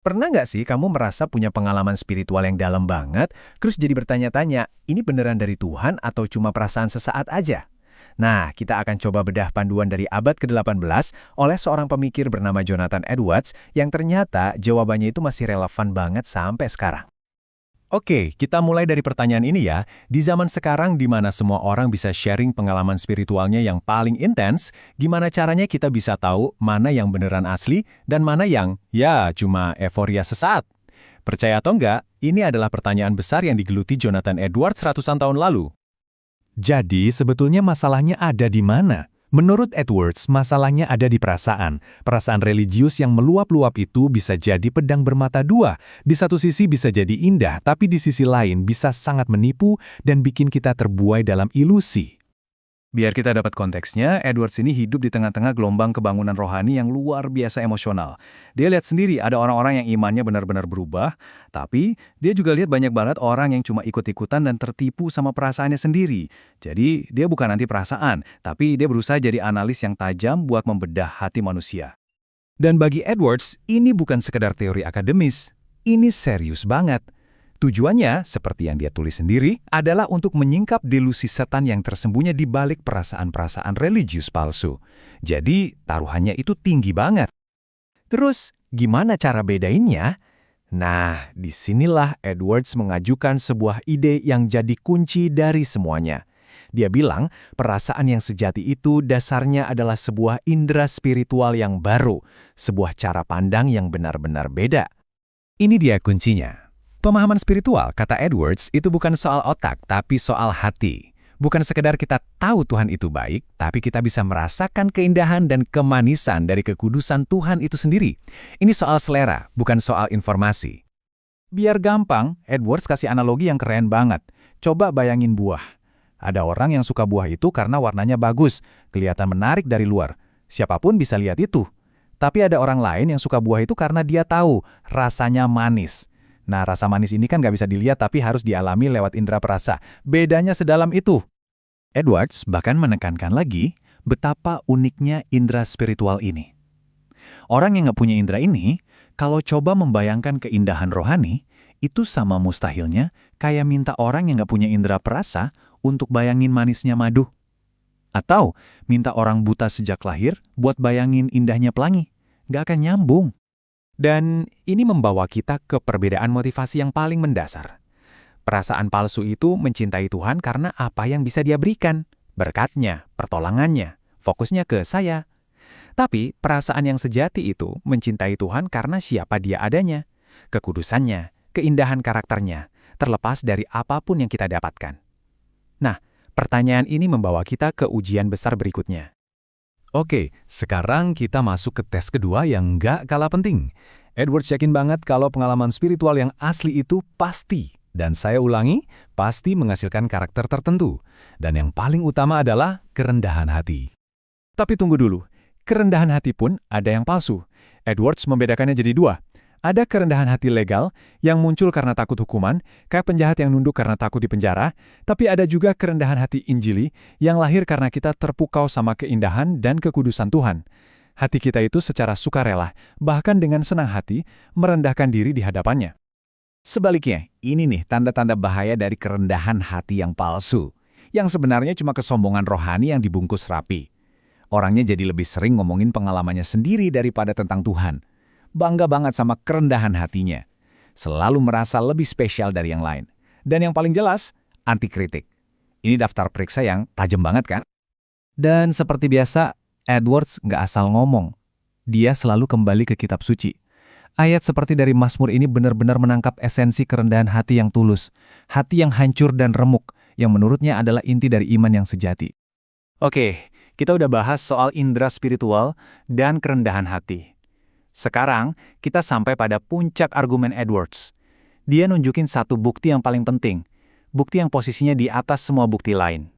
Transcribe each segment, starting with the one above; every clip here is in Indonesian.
Pernah nggak sih kamu merasa punya pengalaman spiritual yang dalam banget, terus jadi bertanya-tanya, ini beneran dari Tuhan atau cuma perasaan sesaat aja? Nah, kita akan coba bedah panduan dari abad ke-18 oleh seorang pemikir bernama Jonathan Edwards yang ternyata jawabannya itu masih relevan banget sampai sekarang. Oke, kita mulai dari pertanyaan ini ya. Di zaman sekarang di mana semua orang bisa sharing pengalaman spiritualnya yang paling intens, gimana caranya kita bisa tahu mana yang beneran asli dan mana yang, ya, cuma euforia sesaat? Percaya atau enggak, ini adalah pertanyaan besar yang digeluti Jonathan Edwards ratusan tahun lalu. Jadi, sebetulnya masalahnya ada di mana? Menurut Edwards, masalahnya ada di perasaan. Perasaan religius yang meluap-luap itu bisa jadi pedang bermata dua. Di satu sisi bisa jadi indah, tapi di sisi lain bisa sangat menipu dan bikin kita terbuai dalam ilusi. Biar kita dapat konteksnya, Edwards ini hidup di tengah-tengah gelombang kebangunan rohani yang luar biasa emosional. Dia lihat sendiri ada orang-orang yang imannya benar-benar berubah, tapi dia juga lihat banyak banget orang yang cuma ikut-ikutan dan tertipu sama perasaannya sendiri. Jadi, dia bukan anti perasaan, tapi dia berusaha jadi analis yang tajam buat membedah hati manusia. Dan bagi Edwards, ini bukan sekedar teori akademis. Ini serius banget. Tujuannya, seperti yang dia tulis sendiri, adalah untuk menyingkap delusi setan yang tersembunyi di balik perasaan-perasaan religius palsu. Jadi, taruhannya itu tinggi banget. Terus, gimana cara bedainnya? Nah, disinilah Edwards mengajukan sebuah ide yang jadi kunci dari semuanya. Dia bilang, perasaan yang sejati itu dasarnya adalah sebuah indera spiritual yang baru, sebuah cara pandang yang benar-benar beda. Ini dia kuncinya. Pemahaman spiritual, kata Edwards, itu bukan soal otak, tapi soal hati. Bukan sekedar kita tahu Tuhan itu baik, tapi kita bisa merasakan keindahan dan kemanisan dari kekudusan Tuhan itu sendiri. Ini soal selera, bukan soal informasi. Biar gampang, Edwards kasih analogi yang keren banget. Coba bayangin buah. Ada orang yang suka buah itu karena warnanya bagus, kelihatan menarik dari luar. Siapapun bisa lihat itu. Tapi ada orang lain yang suka buah itu karena dia tahu rasanya manis. Nah, rasa manis ini kan nggak bisa dilihat tapi harus dialami lewat indera perasa. Bedanya sedalam itu. Edwards bahkan menekankan lagi betapa uniknya indera spiritual ini. Orang yang nggak punya indera ini, kalau coba membayangkan keindahan rohani, itu sama mustahilnya kayak minta orang yang nggak punya indera perasa untuk bayangin manisnya madu. Atau minta orang buta sejak lahir buat bayangin indahnya pelangi. Nggak akan nyambung. Dan ini membawa kita ke perbedaan motivasi yang paling mendasar. Perasaan palsu itu mencintai Tuhan karena apa yang bisa Dia berikan, berkatnya, pertolongannya, fokusnya ke saya. Tapi perasaan yang sejati itu mencintai Tuhan karena siapa Dia adanya, kekudusannya, keindahan karakternya, terlepas dari apapun yang kita dapatkan. Nah, pertanyaan ini membawa kita ke ujian besar berikutnya. Oke, sekarang kita masuk ke tes kedua yang nggak kalah penting. Edwards yakin banget kalau pengalaman spiritual yang asli itu pasti, dan saya ulangi, pasti menghasilkan karakter tertentu. Dan yang paling utama adalah kerendahan hati. Tapi tunggu dulu, kerendahan hati pun ada yang palsu. Edwards membedakannya jadi dua. Ada kerendahan hati legal yang muncul karena takut hukuman, kayak penjahat yang nunduk karena takut dipenjara, tapi ada juga kerendahan hati Injili yang lahir karena kita terpukau sama keindahan dan kekudusan Tuhan. Hati kita itu secara sukarela, bahkan dengan senang hati, merendahkan diri di hadapannya. Sebaliknya, ini nih tanda-tanda bahaya dari kerendahan hati yang palsu, yang sebenarnya cuma kesombongan rohani yang dibungkus rapi. Orangnya jadi lebih sering ngomongin pengalamannya sendiri daripada tentang Tuhan. Bangga banget sama kerendahan hatinya. Selalu merasa lebih spesial dari yang lain. Dan yang paling jelas, anti kritik. Ini daftar periksa yang tajam banget kan? Dan seperti biasa, Edwards nggak asal ngomong. Dia selalu kembali ke kitab suci. Ayat seperti dari Mazmur ini benar-benar menangkap esensi kerendahan hati yang tulus. Hati yang hancur dan remuk, yang menurutnya adalah inti dari iman yang sejati. Oke, kita udah bahas soal indera spiritual dan kerendahan hati. Sekarang, kita sampai pada puncak argumen Edwards. Dia nunjukin satu bukti yang paling penting. Bukti yang posisinya di atas semua bukti lain.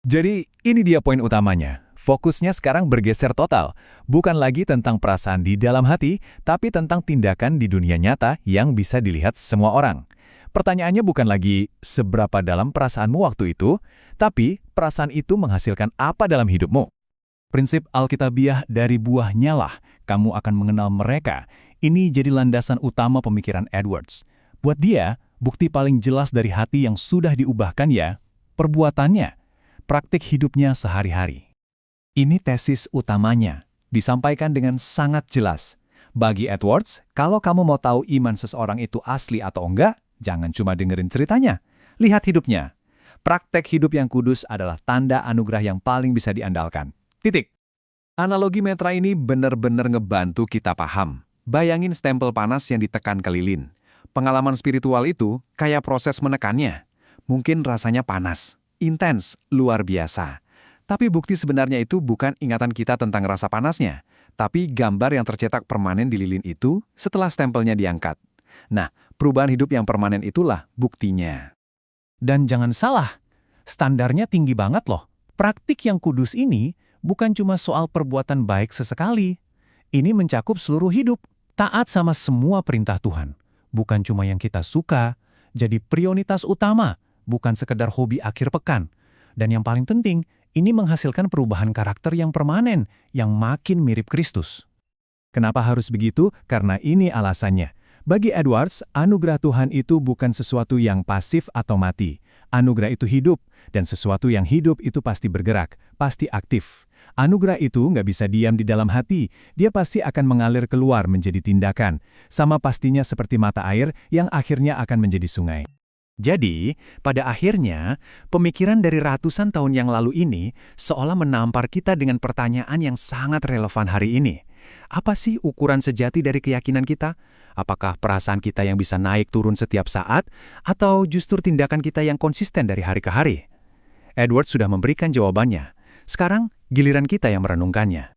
Jadi, ini dia poin utamanya. Fokusnya sekarang bergeser total. Bukan lagi tentang perasaan di dalam hati, tapi tentang tindakan di dunia nyata yang bisa dilihat semua orang. Pertanyaannya bukan lagi seberapa dalam perasaanmu waktu itu, tapi perasaan itu menghasilkan apa dalam hidupmu. Prinsip Alkitabiah dari buahnya lah kamu akan mengenal mereka. Ini jadi landasan utama pemikiran Edwards. Buat dia, bukti paling jelas dari hati yang sudah diubahkan ya, perbuatannya, praktik hidupnya sehari-hari. Ini tesis utamanya, disampaikan dengan sangat jelas. Bagi Edwards, kalau kamu mau tahu iman seseorang itu asli atau enggak, jangan cuma dengerin ceritanya. Lihat hidupnya. Praktek hidup yang kudus adalah tanda anugerah yang paling bisa diandalkan. Titik. Analogi metra ini benar-benar ngebantu kita paham. Bayangin stempel panas yang ditekan ke lilin. Pengalaman spiritual itu kayak proses menekannya. Mungkin rasanya panas, intens, luar biasa. Tapi bukti sebenarnya itu bukan ingatan kita tentang rasa panasnya, tapi gambar yang tercetak permanen di lilin itu setelah stempelnya diangkat. Nah, perubahan hidup yang permanen itulah buktinya. Dan jangan salah, standarnya tinggi banget loh. Praktik yang kudus ini bukan cuma soal perbuatan baik sesekali. Ini mencakup seluruh hidup, taat sama semua perintah Tuhan. Bukan cuma yang kita suka, jadi prioritas utama, bukan sekedar hobi akhir pekan. Dan yang paling penting, ini menghasilkan perubahan karakter yang permanen, yang makin mirip Kristus. Kenapa harus begitu? Karena ini alasannya. Bagi Edwards, anugerah Tuhan itu bukan sesuatu yang pasif atau mati. Anugerah itu hidup, dan sesuatu yang hidup itu pasti bergerak, pasti aktif. Anugerah itu nggak bisa diam di dalam hati, dia pasti akan mengalir keluar menjadi tindakan, sama pastinya seperti mata air yang akhirnya akan menjadi sungai. Jadi, pada akhirnya, pemikiran dari ratusan tahun yang lalu ini seolah menampar kita dengan pertanyaan yang sangat relevan hari ini. Apa sih ukuran sejati dari keyakinan kita? Apakah perasaan kita yang bisa naik turun setiap saat, atau justru tindakan kita yang konsisten dari hari ke hari? Edward sudah memberikan jawabannya. Sekarang, giliran kita yang merenungkannya.